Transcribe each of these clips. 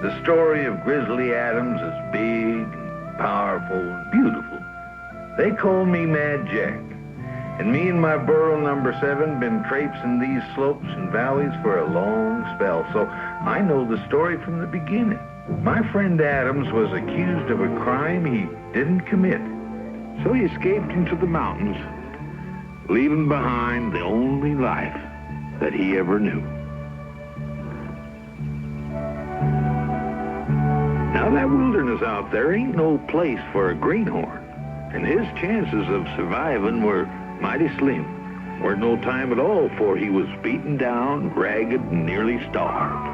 The story of Grizzly Adams is big and powerful and beautiful. They call me Mad Jack. And me and my burro number 7 been traipsing these slopes and valleys for a long spell, so I know the story from the beginning. My friend Adams was accused of a crime he didn't commit, so he escaped into the mountains, leaving behind the only life that he ever knew. Now that wilderness out there ain't no place for a greenhorn, and his chances of surviving were mighty slim. Weren't no time at all, for he was beaten down, ragged, and nearly starved.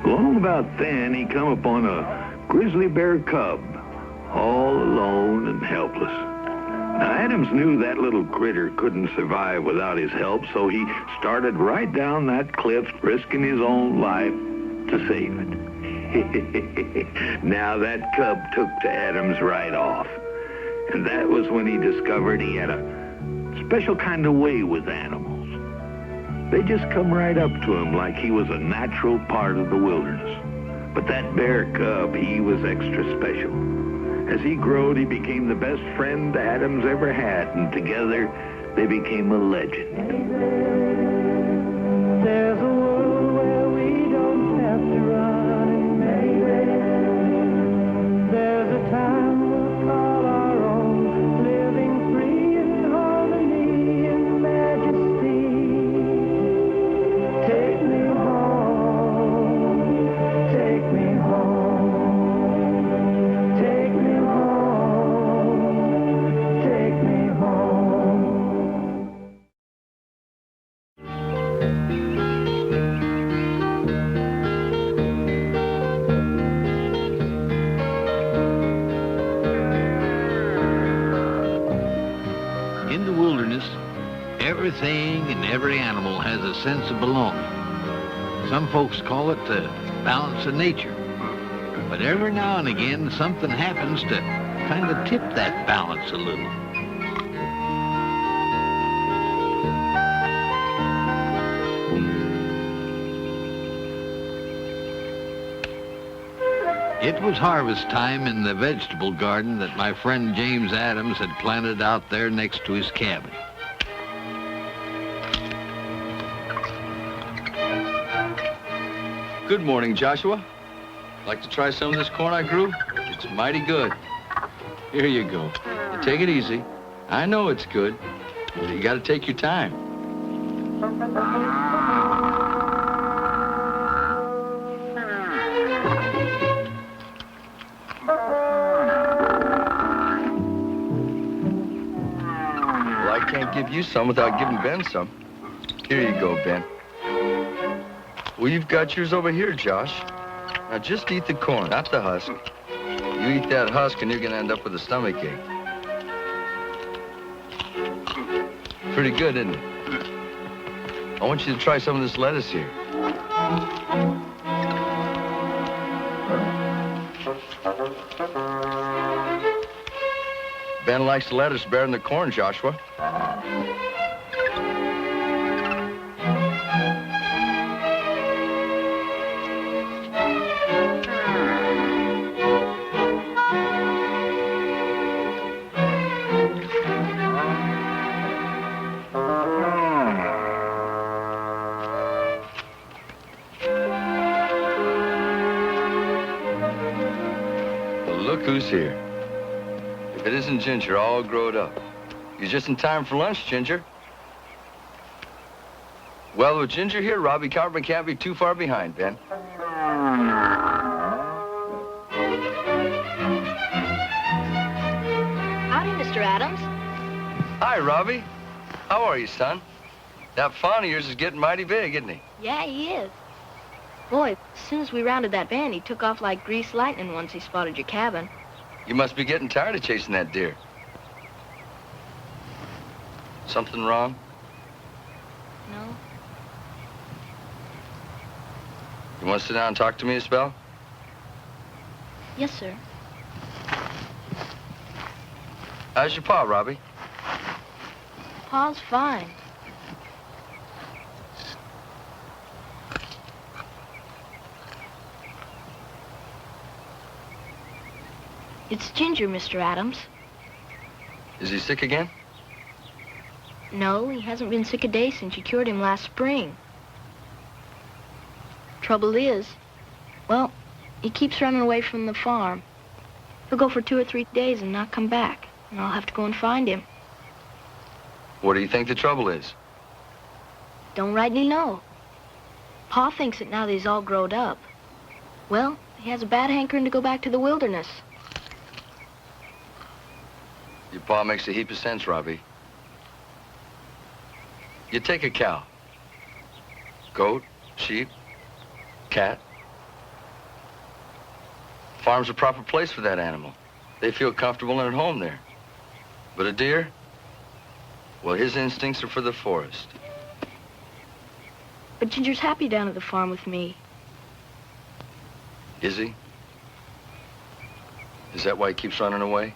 Long about then, he come upon a grizzly bear cub, all alone and helpless. Now, Adams knew that little critter couldn't survive without his help, so he started right down that cliff, risking his own life to save it. Now, that cub took to Adams right off. And that was when he discovered he had a special kind of way with animals. They just come right up to him like he was a natural part of the wilderness. But that bear cub, he was extra special. As he growed, he became the best friend Adams ever had, and together they became a legend. There's a world where we don't have to run, and maybe there's a time we'll call our own, living free in harmony and majesty. Take me home, take me home, take me home, take me home. In the wilderness, everything and every animal has a sense of belonging. Some folks call it the balance of nature. But every now and again, something happens to kind of tip that balance a little. It was harvest time in the vegetable garden that my friend James Adams had planted out there next to his cabin. Good morning, Joshua. Like to try some of this corn I grew? It's mighty good. Here you go. Now take it easy. I know it's good, but you gotta take your time. Well, I can't give you some without giving Ben some. Here you go, Ben. Well, you've got yours over here, Josh. Now, just eat the corn, not the husk. You eat that husk and you're gonna end up with a stomachache. Pretty good, isn't it? I want you to try some of this lettuce here. Ben likes the lettuce better than the corn, Joshua. Look who's here. If it isn't Ginger, all growed up. You're just in time for lunch, Ginger. Well, with Ginger here, Robbie Cartman can't be too far behind, Ben. Howdy, Mr. Adams. Hi, Robbie. How are you, son? That fawn of yours is getting mighty big, isn't he? Yeah, he is. Boy, as soon as we rounded that bend, he took off like greased lightning once he spotted your cabin. You must be getting tired of chasing that deer. Something wrong? No? You want to sit down and talk to me a spell? Yes, sir. How's your paw, Robbie? Pa's fine. It's Ginger, Mr. Adams. Is he sick again? No, he hasn't been sick a day since you cured him last spring. Trouble is, well, he keeps running away from the farm. He'll go for 2 or 3 days and not come back, and I'll have to go and find him. What do you think the trouble is? Don't rightly know. Pa thinks that now that he's all growed up, well, he has a bad hankering to go back to the wilderness. Your pa makes a heap of sense, Robbie. You take a cow, goat, sheep, cat. Farm's a proper place for that animal. They feel comfortable and at home there. But a deer, well, his instincts are for the forest. But Ginger's happy down at the farm with me. Is he? Is that why he keeps running away?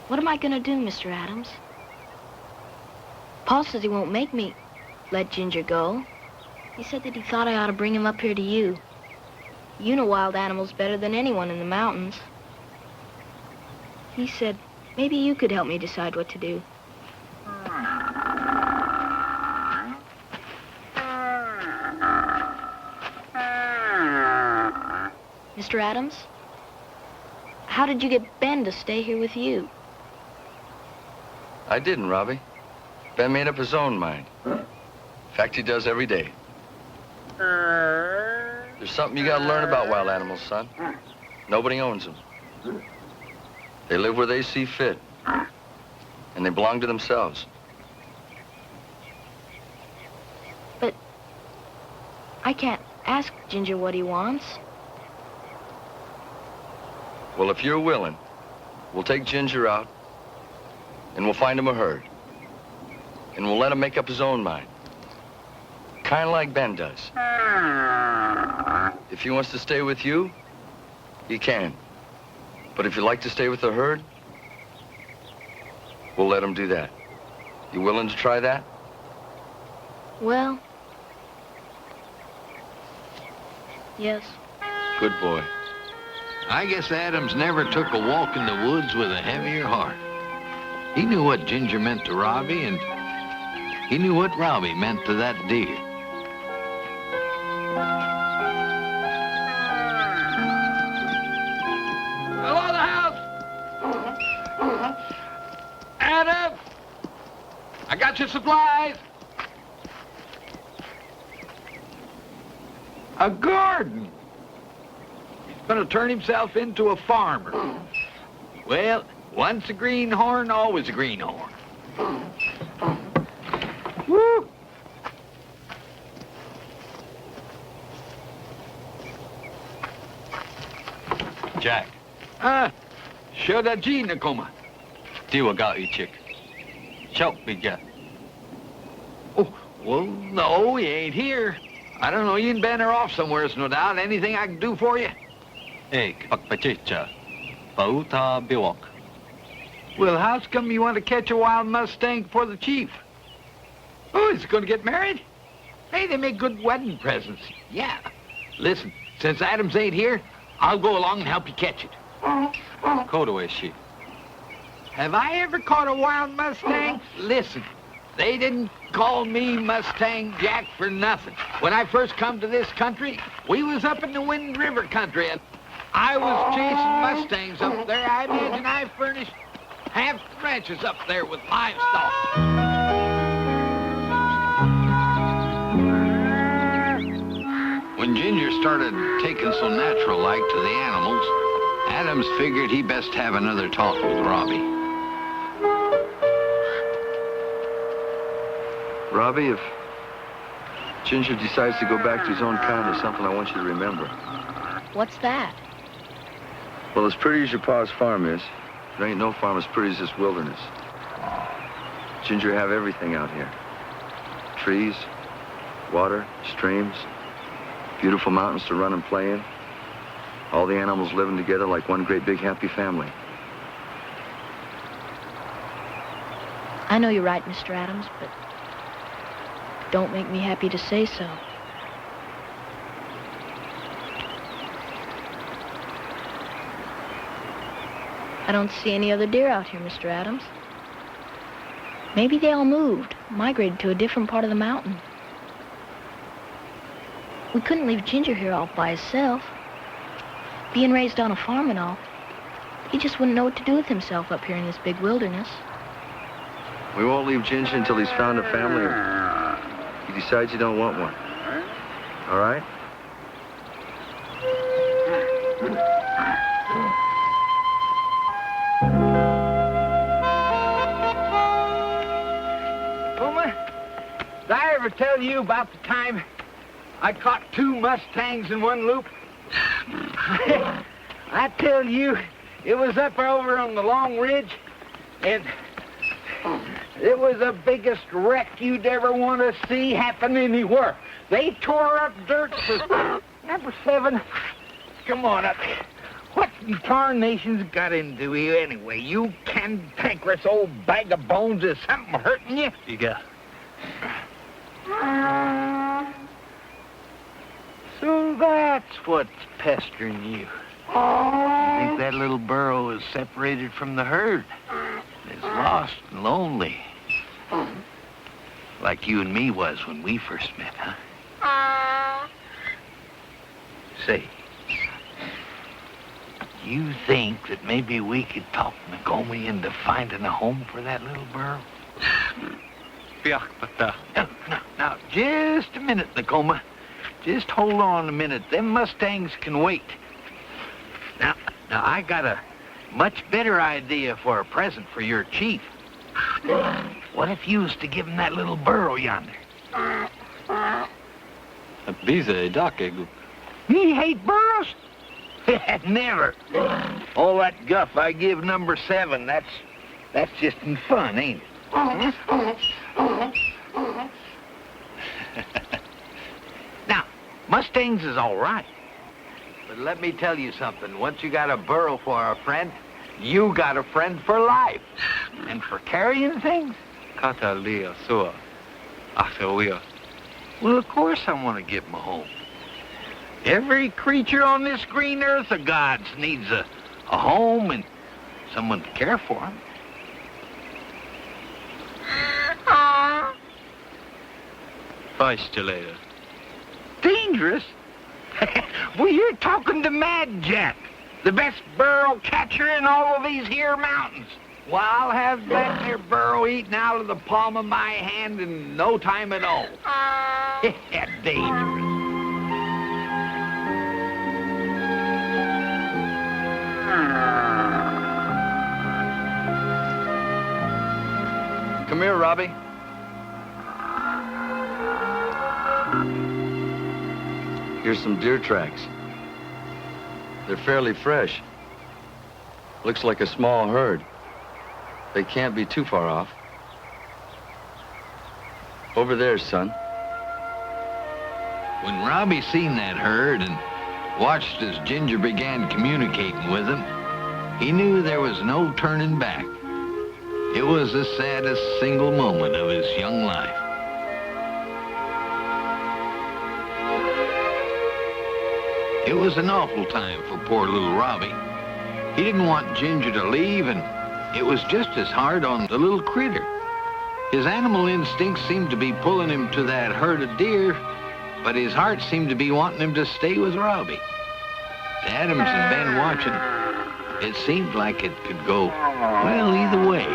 What am I gonna do, Mr. Adams? Paul says he won't make me let Ginger go. He said that he thought I ought to bring him up here to you. You know wild animals better than anyone in the mountains. He said maybe you could help me decide what to do. Mr. Adams, how did you get Ben to stay here with you? I didn't, Robbie. Ben made up his own mind. In fact, he does every day. There's something you gotta learn about wild animals, son. Nobody owns them. They live where they see fit. And they belong to themselves. But I can't ask Ginger what he wants. Well, if you're willing, we'll take Ginger out and we'll find him a herd. And we'll let him make up his own mind. Kind of like Ben does. If he wants to stay with you, he can. But if you'd like to stay with the herd, we'll let him do that. You willing to try that? Well, yes. Good boy. I guess Adams never took a walk in the woods with a heavier heart. He knew what Ginger meant to Robbie, and he knew what Robbie meant to that deer. Hello, the house! Adam! I got your supplies! A garden! He's gonna turn himself into a farmer. Well, once a greenhorn, always a greenhorn. Woo! Jack, Shoda G, Nakoma. deal got you, chick. Choke big guy. Oh, well, no, he ain't here. I don't know, you and Ben are off somewhere, no doubt. Anything I can do for you? Hey, pakpachicha. Pauta biwak. Well, how's come you want to catch a wild Mustang for the chief? Oh, is he going to get married? Hey, they make good wedding presents. Yeah. Listen, since Adams ain't here, I'll go along and help you catch it. Kodaway she. Have I ever caught a wild Mustang? Listen, they didn't call me Mustang Jack for nothing. When I first come to this country, we was up in the Wind River country, and I was chasing Mustangs up there. I imagine I furnished half the ranches up there with livestock. When Ginger started taking so natural-like to the animals, Adams figured he best have another talk with Robbie. Robbie, if Ginger decides to go back to his own kind, there's something I want you to remember. What's that? Well, as pretty as your pa's farm is, there ain't no farm as pretty as this wilderness. Ginger have everything out here. Trees, water, streams, beautiful mountains to run and play in. All the animals living together like one great big happy family. I know you're right, Mr. Adams, but don't make me happy to say so. I don't see any other deer out here, Mr. Adams. Maybe they all moved, migrated to a different part of the mountain. We couldn't leave Ginger here all by himself. Being raised on a farm and all, he just wouldn't know what to do with himself up here in this big wilderness. We won't leave Ginger until he's found a family or he decides you don't want one. All right? Uma, did I ever tell you about the time I caught 2 mustangs in one loop? I tell you, it was up over on the Long Ridge, and it was the biggest wreck you'd ever want to see happen anywhere. They tore up dirt for number 7. Come on up. What in tarnation's got into you anyway? You cantankerous old bag of bones. Is something hurting you? You got. So that's what's pestering you. I think that little burro is separated from the herd. Is lost and lonely. Like you and me was when we first met, huh? Say, you think that maybe we could talk Nagomi into finding a home for that little burro? Now, just a minute, Nakoma. Just hold on a minute. Them Mustangs can wait. Now, I got a much better idea for a present for your chief. What if you was to give him that little burro yonder? He hate burros? Never. All that guff I give number 7, that's just in fun, ain't it? Now, Mustangs is all right. But let me tell you something. Once you got a burro for a friend, you got a friend for life. And for carrying things? Well, of course I want to give him a home. Every creature on this green earth of God's needs a home and someone to care for him. Dangerous? Well, you're talking to Mad Jack, the best burro catcher in all of these here mountains. Well, I'll have that there burro eaten out of the palm of my hand in no time at all. Dangerous. Come here, Robbie. Here's some deer tracks. They're fairly fresh. Looks like a small herd. They can't be too far off. Over there, son. When Robbie seen that herd and watched as Ginger began communicating with him, he knew there was no turning back. It was the saddest single moment of his young life. It was an awful time for poor little Robbie. He didn't want Ginger to leave, and it was just as hard on the little critter. His animal instincts seemed to be pulling him to that herd of deer, but his heart seemed to be wanting him to stay with Robbie. To Adams and Ben watching, it seemed like it could go, well, either way.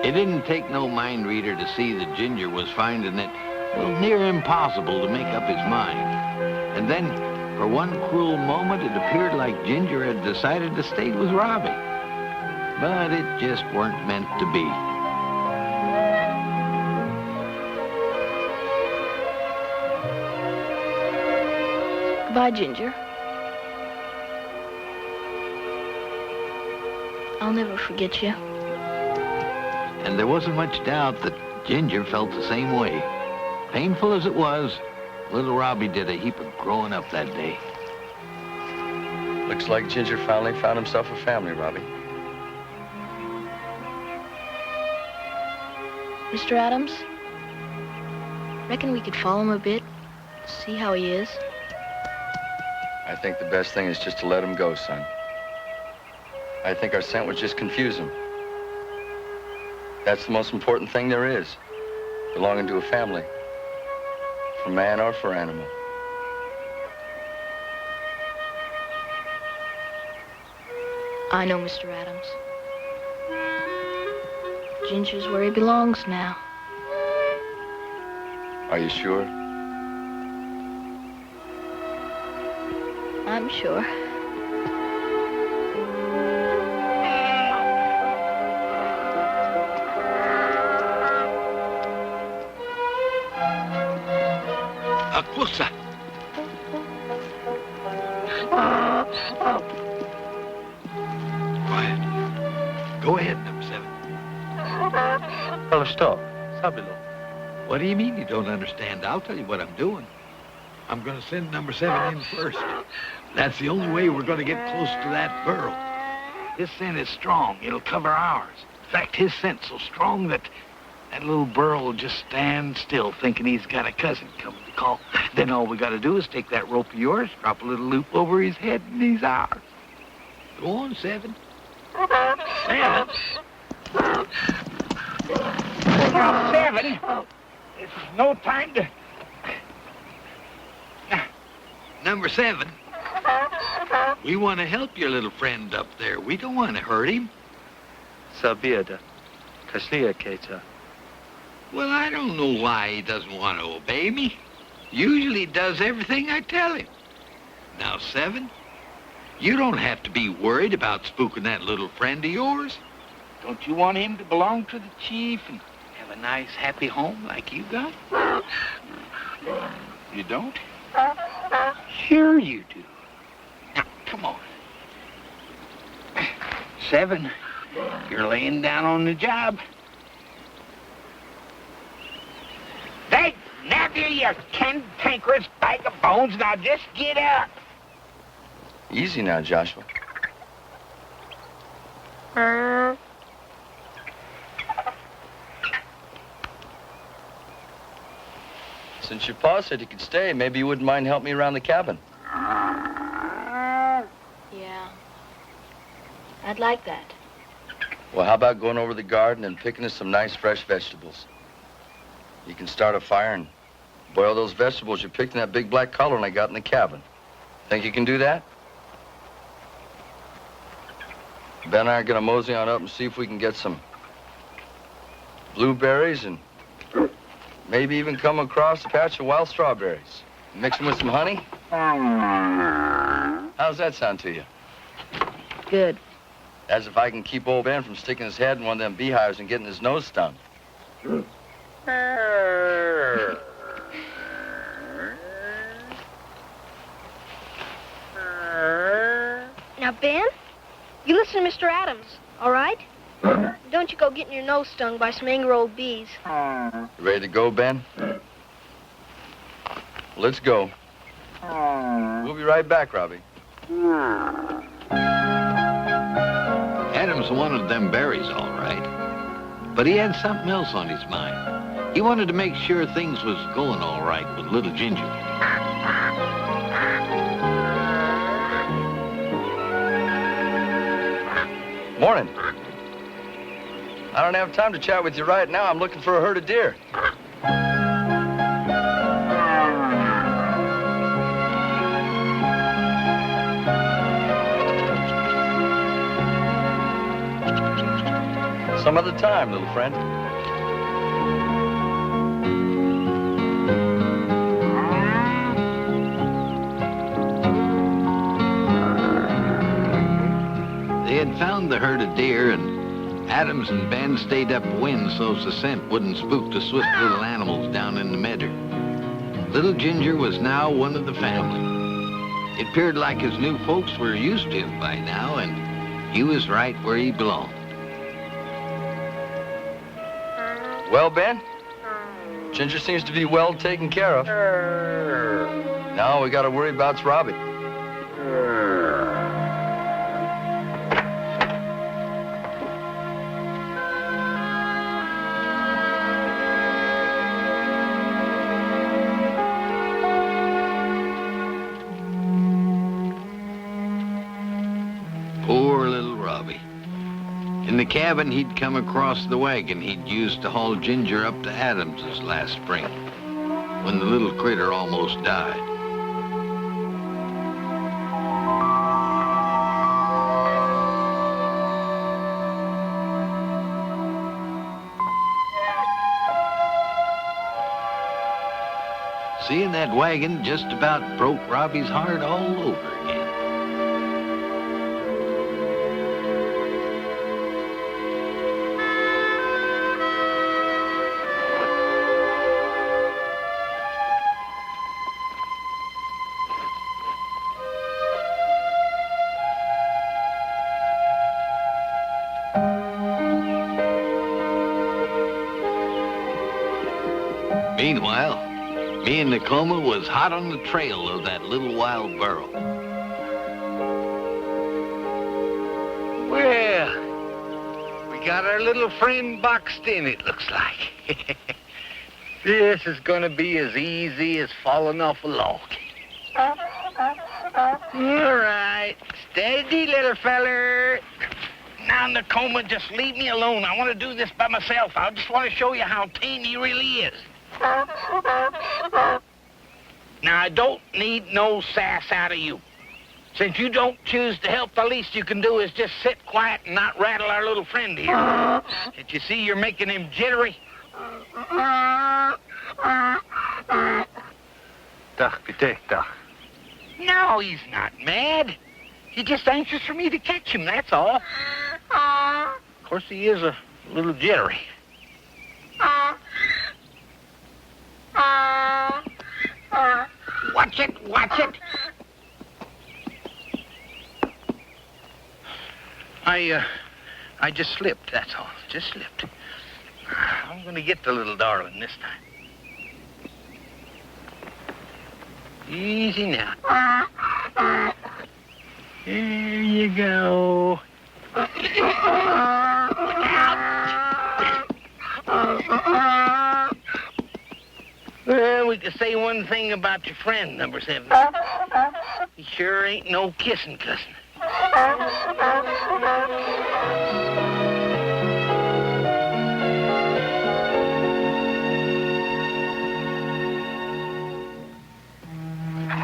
It didn't take no mind reader to see that Ginger was finding it, well, near impossible to make up his mind. And then, for one cruel moment, it appeared like Ginger had decided to stay with Robbie. But it just weren't meant to be. Goodbye, Ginger. I'll never forget you. And there wasn't much doubt that Ginger felt the same way. Painful as it was, little Robbie did a heap of growing up that day. Looks like Ginger finally found himself a family, Robbie. Mr. Adams, reckon we could follow him a bit, see how he is. I think the best thing is just to let him go, son. I think our scent would just confuse him. That's the most important thing there is, belonging to a family, for man or for animal. I know, Mr. Adams. Ginger's where he belongs now. Are you sure? I'm sure. Closer. Quiet. Go ahead, number 7. Hello, stop. Sábelo. What do you mean you don't understand? I'll tell you what I'm doing. I'm going to send number 7 in first. That's the only way we're going to get close to that burrow. His scent is strong. It'll cover ours. In fact, his scent's so strong that little burro will just stand still thinking he's got a cousin coming to call. Then all we got to do is take that rope of yours, drop a little loop over his head, and he's ours. Go on, 7. 7? Now, 7? It's no time to... Number 7. We want to help your little friend up there. We don't want to hurt him. Sabida. Kaslia Keita. Well, I don't know why he doesn't want to obey me. Usually he does everything I tell him. Now, 7, you don't have to be worried about spooking that little friend of yours. Don't you want him to belong to the chief and have a nice, happy home like you got? You don't? Sure you do. Now, come on. 7, you're laying down on the job. Hey, nephew, you cantankerous bag of bones. Now just get up. Easy now, Joshua. Since your pa said you could stay, maybe you wouldn't mind helping me around the cabin. Yeah. I'd like that. Well, how about going over to the garden and picking us some nice fresh vegetables? You can start a fire and boil those vegetables you picked in that big black cauldron I got in the cabin. Think you can do that? Ben and I are gonna mosey on up and see if we can get some blueberries and maybe even come across a patch of wild strawberries. Mix them with some honey. How's that sound to you? Good. As if I can keep old Ben from sticking his head in one of them beehives and getting his nose stung. Now, Ben, you listen to Mr. Adams, all right? Don't you go getting your nose stung by some angry old bees. You ready to go, Ben? Let's go. We'll be right back, Robbie. Adams wanted them berries, all right. But he had something else on his mind. He wanted to make sure things was going all right with little Ginger. Morning. I don't have time to chat with you right now. I'm looking for a herd of deer. Some other time, little friend. They had found the herd of deer, and Adams and Ben stayed upwind so's the scent wouldn't spook the swift little animals down in the meadow. Little Ginger was now one of the family. It appeared like his new folks were used to him by now, and he was right where he belonged. Well, Ben, Ginger seems to be well taken care of. Now all we gotta worry about's Robbie. In the cabin, he'd come across the wagon he'd used to haul Ginger up to Adams's last spring, when the little critter almost died. Seeing that wagon just about broke Robbie's heart all over again. Meanwhile, me and Nakoma was hot on the trail of that little wild burro. Well, we got our little friend boxed in, it looks like. This is gonna be as easy as falling off a log. All right, steady, little feller. Now, Nakoma, just leave me alone. I want to do this by myself. I just want to show you how tame he really is. Now, I don't need no sass out of you. Since you don't choose to help, the least you can do is just sit quiet and not rattle our little friend here. Can't you see you're making him jittery? No, he's not mad. He's just anxious for me to catch him, that's all. Of course, he is a little jittery. Watch it, watch it. I just slipped, that's all. Just slipped. I'm gonna get the little darling this time. Easy now. There you go. Look out. Well, we could say one thing about your friend, number 7. He sure ain't no kissing cousin.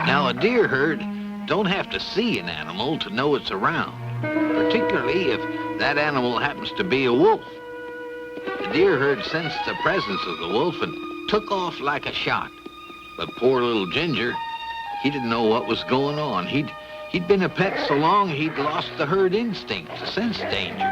Now, a deer herd don't have to see an animal to know it's around, particularly if that animal happens to be a wolf. The deer herd sensed the presence of the wolf and took off like a shot. But poor little Ginger, he didn't know what was going on. He'd been a pet so long he'd lost the herd instinct to sense danger.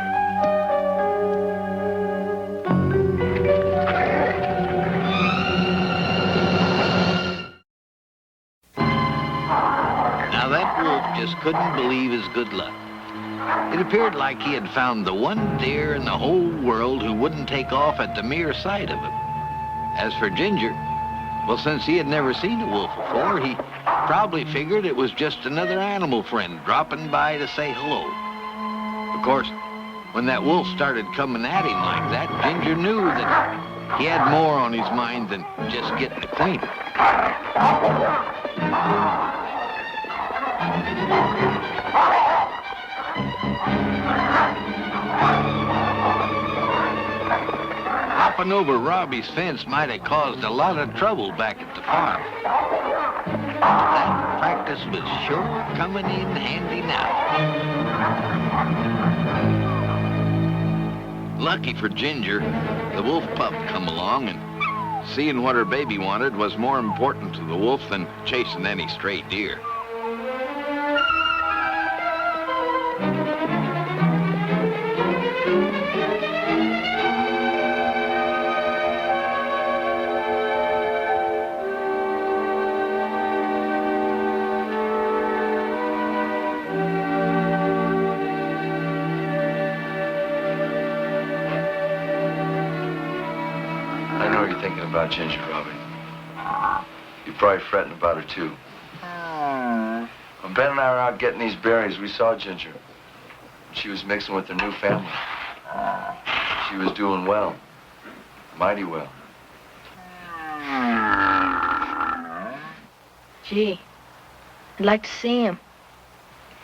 Now that wolf just couldn't believe his good luck. It appeared like he had found the one deer in the whole world who wouldn't take off at the mere sight of him. As for Ginger, well, since he had never seen a wolf before, he probably figured it was just another animal friend dropping by to say hello. Of course, when that wolf started coming at him like that, Ginger knew that he had more on his mind than just getting acquainted. Hopping over Robbie's fence might have caused a lot of trouble back at the farm. That practice was sure coming in handy now. Lucky for Ginger, the wolf pup come along, and seeing what her baby wanted was more important to the wolf than chasing any stray deer. About Ginger, Robbie. You're probably fretting about her, too. When Ben and I were out getting these berries, we saw Ginger. She was mixing with her new family. She was doing well. Mighty well. Gee, I'd like to see him.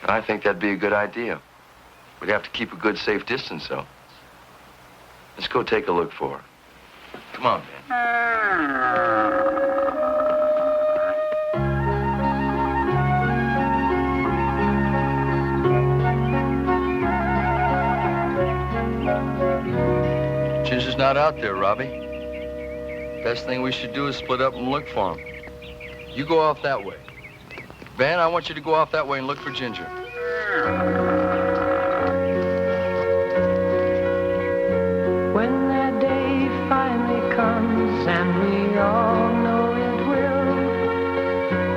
I think that'd be a good idea. We'd have to keep a good, safe distance, though. Let's go take a look for her. Come on, Ben. Ginger's not out there, Robbie. Best thing we should do is split up and look for him. You go off that way. Ben, I want you to go off that way and look for Ginger. When that day finally comes and we all know it will,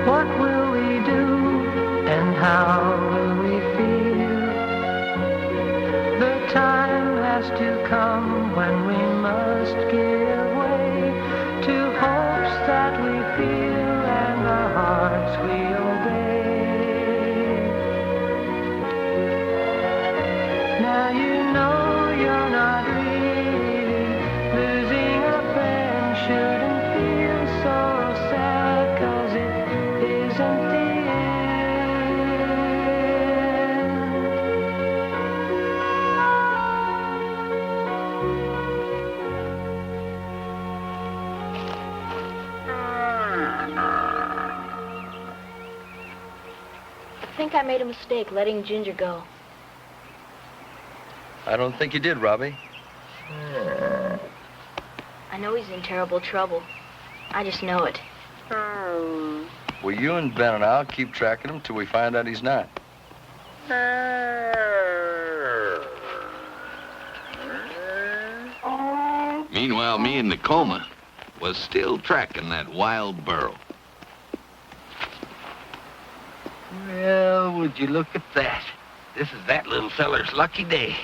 what will we do and how will we feel? The time has to come when we must give way to hopes that we feel and the hearts we obey. Now you know you're not really losing a friend. Shouldn't feel so sad, 'cause it isn't the I think I made a mistake letting Ginger go. I don't think you did, Robbie. I know he's in terrible trouble. I just know it. Well, you and Ben and I'll keep tracking him till we find out he's not. Meanwhile, me and Tacoma was still tracking that wild burro. Well, would you look at that? This is that little feller's lucky day.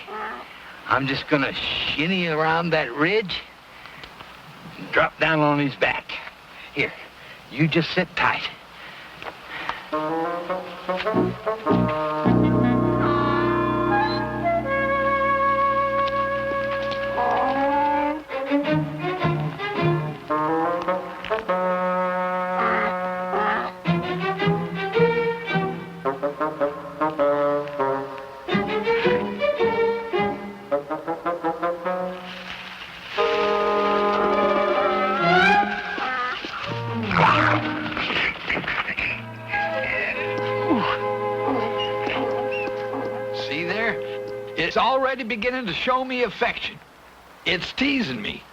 I'm just gonna shinny around that ridge and drop down on his back. Here, you just sit tight. See there? It's already beginning to show me affection. It's teasing me.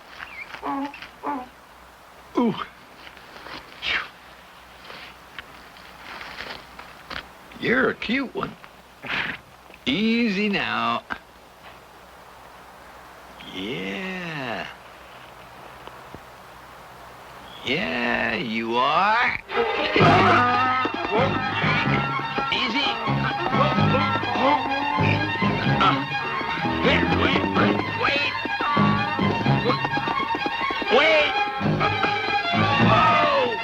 Ooh. You're a cute one. Easy now. Yeah. Yeah, you are. Easy. Wait. Whoa.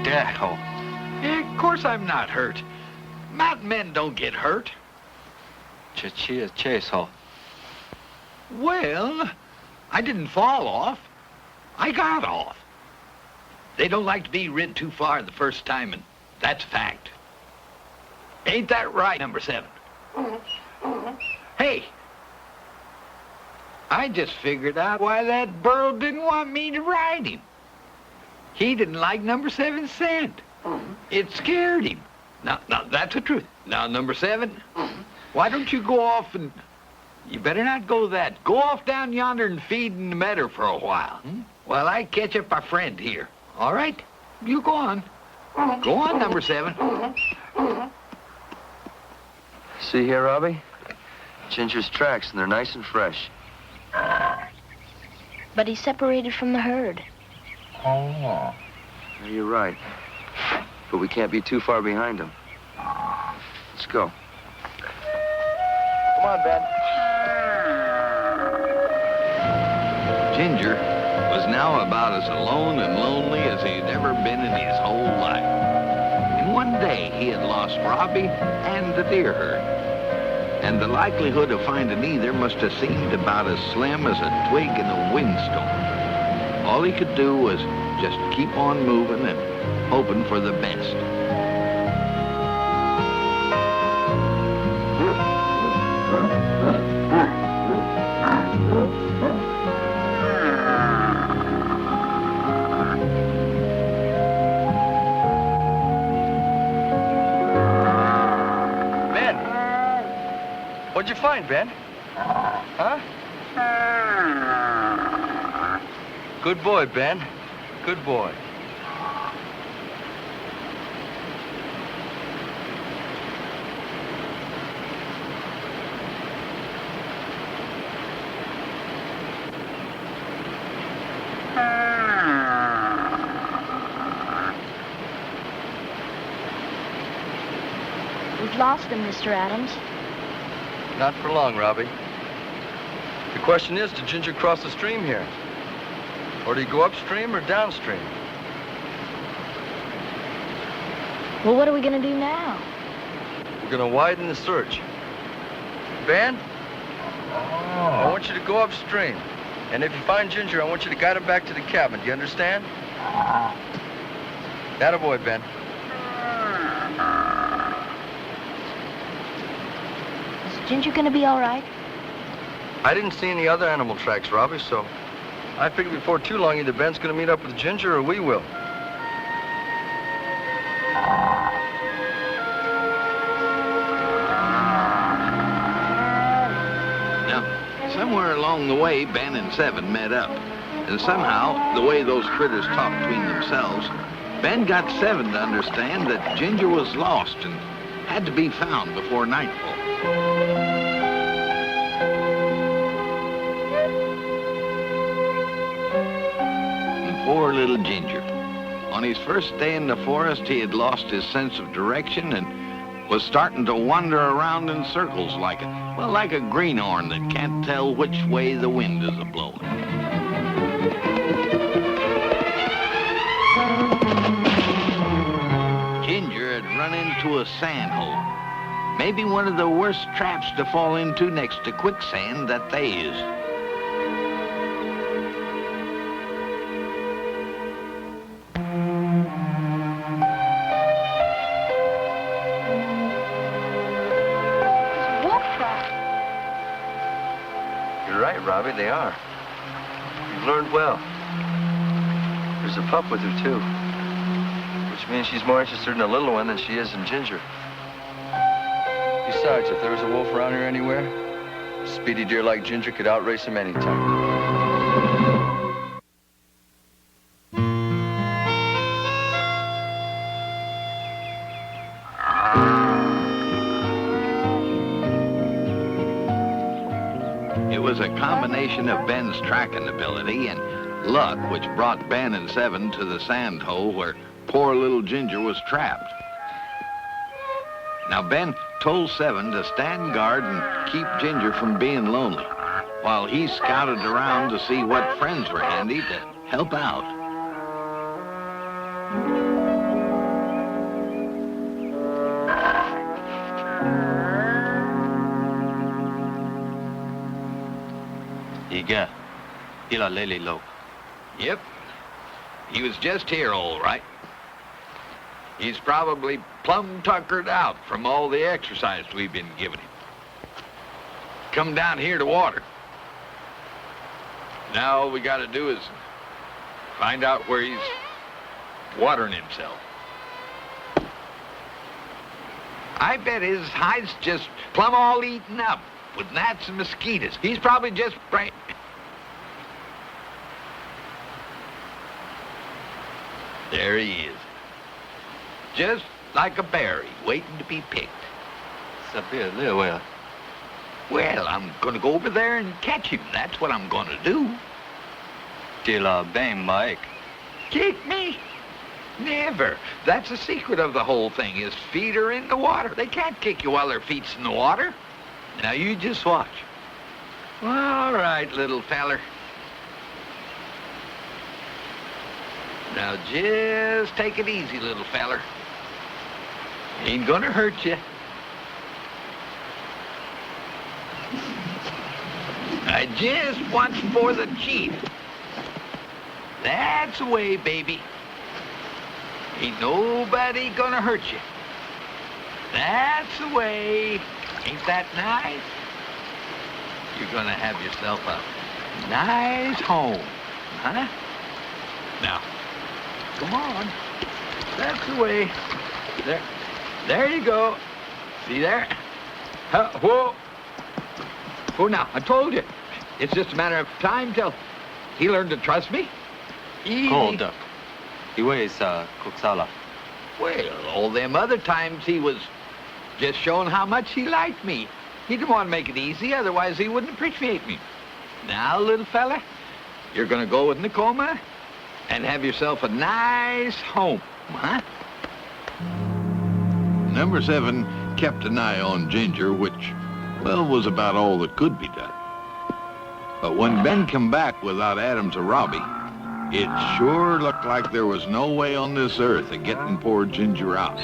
Dad-ho. Of course I'm not hurt. Mountain men don't get hurt. Chase-ho. Well, I didn't fall off. I got off. They don't like to be rid too far the first time, and that's a fact. Ain't that right, number 7? Hey, I just figured out why that burro didn't want me to ride him. He didn't like number 7's scent. It scared him. Now, that's the truth. Now, number 7, why don't you go off and... You better not go that. Go off down yonder and feed in the meadow for a while. While I catch up my friend here. All right? You go on. Go on, number 7. See here, Robbie? Ginger's tracks, and they're nice and fresh. But he's separated from the herd. Yeah, you're right. But we can't be too far behind him. Let's go. Come on, Ben. Ginger was now about as alone and lonely as he'd ever been in his whole life. And one day he had lost Robbie and the deer herd. And the likelihood of finding either must have seemed about as slim as a twig in a windstorm. All he could do was just keep on moving and hoping for the best. Ben! What'd you find, Ben? Huh? Good boy, Ben. Good boy. We've lost him, Mr. Adams. Not for long, Robbie. The question is, did Ginger cross the stream here? Or do you go upstream or downstream? Well, what are we gonna do now? We're gonna widen the search. Ben, I want you to go upstream. And if you find Ginger, I want you to guide him back to the cabin. Do you understand? Attaboy, Ben. Is Ginger gonna be all right? I didn't see any other animal tracks, Robbie, so I figured before too long either Ben's gonna meet up with Ginger or we will. Now, somewhere along the way, Ben and Seven met up. And somehow, the way those critters talk between themselves, Ben got Seven to understand that Ginger was lost and had to be found before nightfall. And poor little Ginger. On his first day in the forest, he had lost his sense of direction and was starting to wander around in circles like a greenhorn that can't tell which way the wind is a-blowing. Ginger had run into a sand hole. Maybe one of the worst traps to fall into next to quicksand that they is. You're right, Robbie, they are. You've learned well. There's a pup with her, too. Which means she's more interested in the little one than she is in Ginger. Besides, if there was a wolf around here anywhere, a speedy deer like Ginger could outrace him anytime. It was a combination of Ben's tracking ability and luck which brought Ben and Seven to the sand hole where poor little Ginger was trapped. Now, Ben told Seven to stand guard and keep Ginger from being lonely, while he scouted around to see what friends were handy to help out. Iga, ila lele lo. Yep, he was just here, all right. He's probably plumb tuckered out from all the exercise we've been giving him. Come down here to water. Now all we gotta do is find out where he's watering himself. I bet his hide's just plumb all eaten up with gnats and mosquitoes. He's probably just There he is. Just like a berry, waiting to be picked. Sabir le well. Well, I'm gonna go over there and catch him. That's what I'm gonna do. Tila bang Mike. Kick me? Never. That's the secret of the whole thing, is feet are in the water. They can't kick you while their feet's in the water. Now you just watch. All right, little feller. Now just take it easy, little feller. Ain't gonna hurt you. I just watch for the chief. That's the way, baby. Ain't nobody gonna hurt you. That's the way. Ain't that nice? You're gonna have yourself a nice home, huh? Now, come on. That's the way. There you go. See there? Whoa. Whoa, now, I told you. It's just a matter of time till he learned to trust me. Easy. Hold up. Iwe is Kuksala. Well, all them other times he was just showing how much he liked me. He didn't want to make it easy, otherwise he wouldn't appreciate me. Now, little fella, you're gonna go with Nakoma and have yourself a nice home, huh? Number 7 kept an eye on Ginger, which, well, was about all that could be done. But when Ben come back without Adams or Robbie, it sure looked like there was no way on this earth of getting poor Ginger out.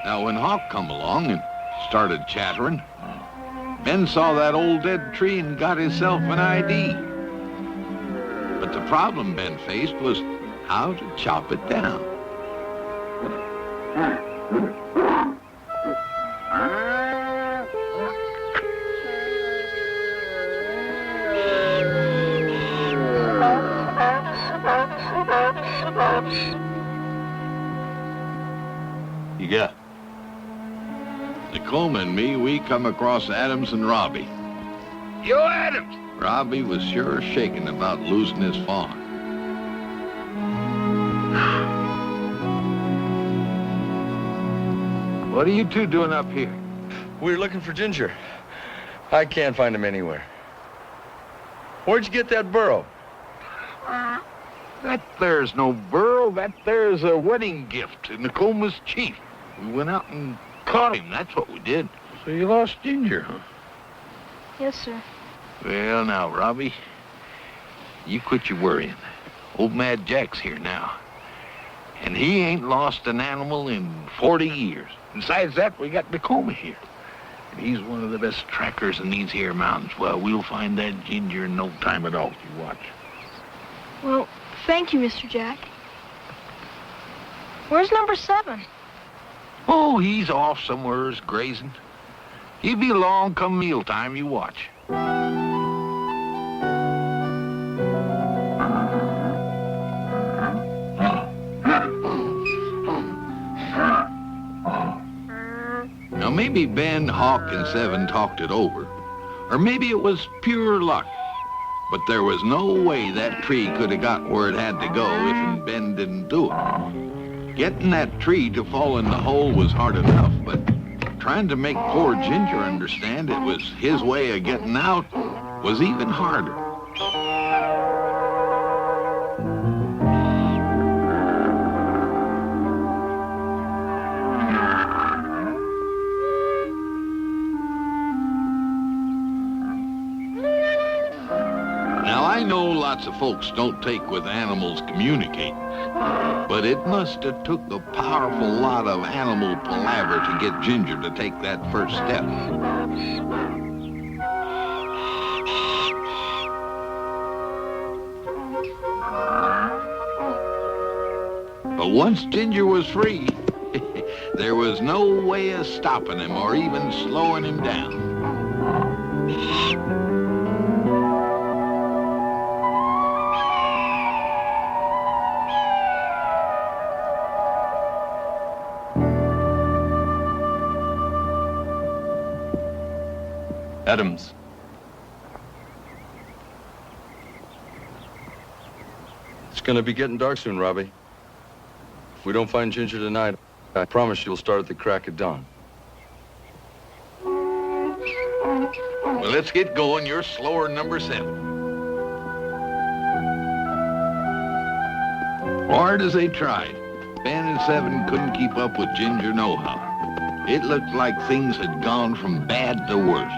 Now, when Hawk come along and started chattering, Ben saw that old dead tree and got himself an ID. But the problem Ben faced was how to chop it down. Yeah. Nakoma and me, we come across Adams and Robbie. Yo, Adams! Robbie was sure shaking about losing his farm. What are you two doing up here? We're looking for Ginger. I can't find him anywhere. Where'd you get that burro? That there's no burro. That there's a wedding gift to Nakoma's chief. We went out and caught him. That's what we did. So you lost Ginger, huh? Yes, sir. Well, now, Robbie, you quit your worrying. Old Mad Jack's here now. And he ain't lost an animal in 40 years. Besides that, we got Nakoma here. And he's one of the best trackers in these here mountains. Well, we'll find that Ginger in no time at all. You watch. Well, thank you, Mr. Jack. Where's number 7? Oh, he's off somewheres grazing. He'll be along come mealtime, you watch. Now, maybe Ben, Hawk, and 7 talked it over. Or maybe it was pure luck. But there was no way that tree could have got where it had to go if Ben didn't do it. Getting that tree to fall in the hole was hard enough, but trying to make poor Ginger understand it was his way of getting out was even harder. Now, I know lots of folks don't take with animals communicating, but it must have took a powerful lot of animal palaver to get Ginger to take that first step. But once Ginger was free, there was no way of stopping him or even slowing him down. Adams. It's gonna be getting dark soon, Robbie. If we don't find Ginger tonight, I promise you'll start at the crack of dawn. Well, let's get going. You're slower than number 7. Hard as they tried, Ben and 7 couldn't keep up with Ginger nohow. It looked like things had gone from bad to worse.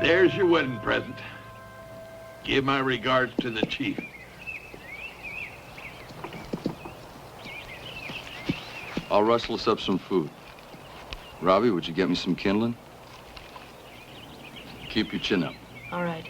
There's your wedding present. Give my regards to the chief. I'll rustle us up some food. Robbie, would you get me some kindling? Keep your chin up. All right.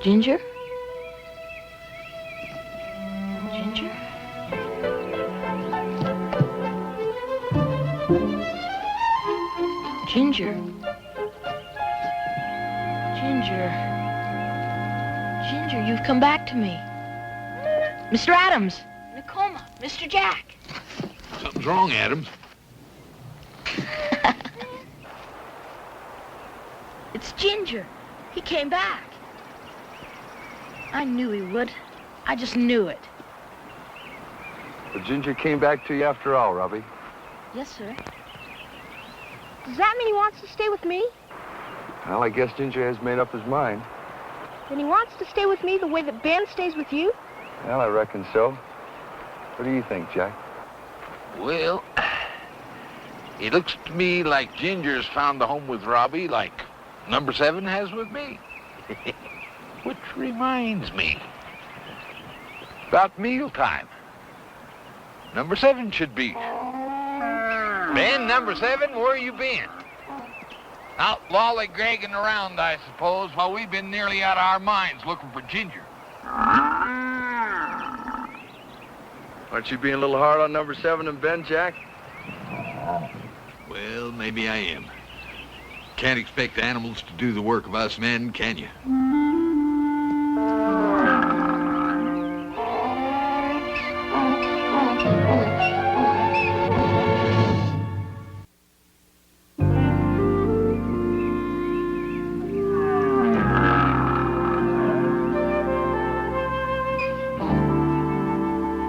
Ginger? Ginger? Ginger? Ginger? Ginger, you've come back to me. Mr. Adams! Nakoma! Mr. Jack! Something's wrong, Adams. It's Ginger. He came back. I knew he would. I just knew it. But Ginger came back to you after all, Robbie. Yes, sir. Does that mean he wants to stay with me? Well, I guess Ginger has made up his mind. Then he wants to stay with me the way that Ben stays with you? Well, I reckon so. What do you think, Jack? Well, it looks to me like Ginger's found a home with Robbie like number 7 has with me. Which reminds me, about mealtime. Number 7 should be. Ben, number 7, where you been? Out lollygagging around, I suppose, while we've been nearly out of our minds looking for Ginger. Aren't you being a little hard on number 7 and Ben, Jack? Well, maybe I am. Can't expect animals to do the work of us men, can you?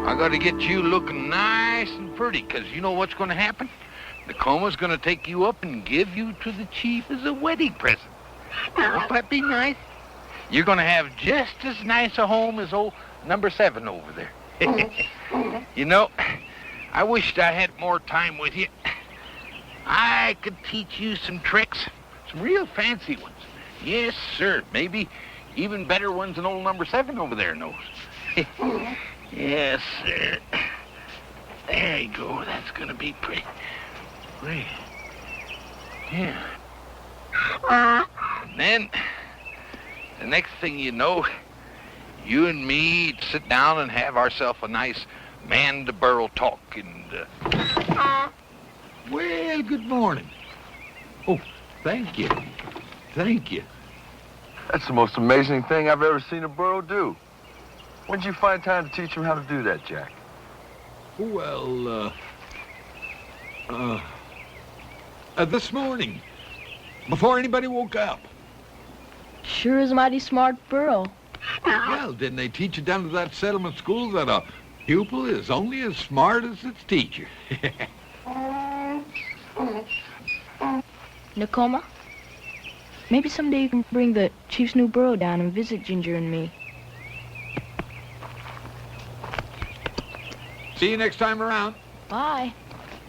I gotta get you looking nice and pretty, 'cause you know what's gonna happen? Nakoma's gonna take you up and give you to the chief as a wedding present. Won't that be nice? You're gonna have just as nice a home as old number 7 over there. You know, I wished I had more time with you. I could teach you some tricks, some real fancy ones. Yes, sir, maybe even better ones than old number 7 over there knows. Yes, sir. There you go. That's gonna be pretty. Great. Yeah. And then, the next thing you know, you and me sit down and have ourselves a nice man-to-burro talk and, well, good morning. Oh, thank you. Thank you. That's the most amazing thing I've ever seen a burro do. When did you find time to teach him how to do that, Jack? Well, this morning, before anybody woke up. Sure is a mighty smart burro. Well, didn't they teach you down to that settlement school that a pupil is only as smart as its teacher? Nakoma, maybe someday you can bring the chief's new burro down and visit Ginger and me. See you next time around. Bye.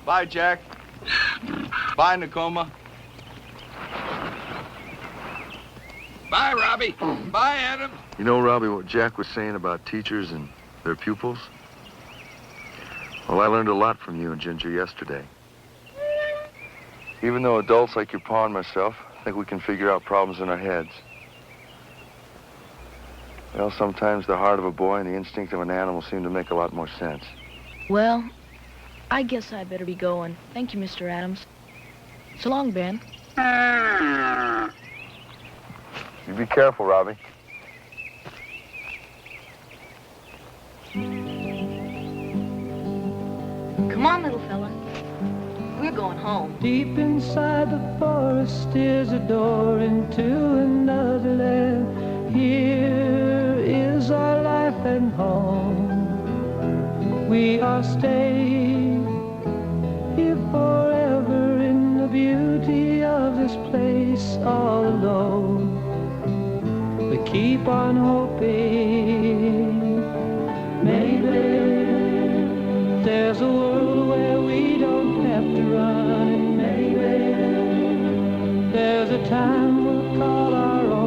Bye, Jack. Bye, Nakoma. Bye, Robbie. Bye, Adam. You know, Robbie, what Jack was saying about teachers and their pupils? Well, I learned a lot from you and Ginger yesterday. Even though adults like your pa and myself think we can figure out problems in our heads, well, sometimes the heart of a boy and the instinct of an animal seem to make a lot more sense. Well, I guess I better be going. Thank you, Mr. Adams. So long, Ben. You be careful, Robbie. Come on, little fella. We're going home. Deep inside the forest is a door into another land. Here is our life and home. we are staying here forever in the beauty of this place all alone. We keep on hoping maybe there's a world where we don't have to run, and maybe there's a time we'll call our own.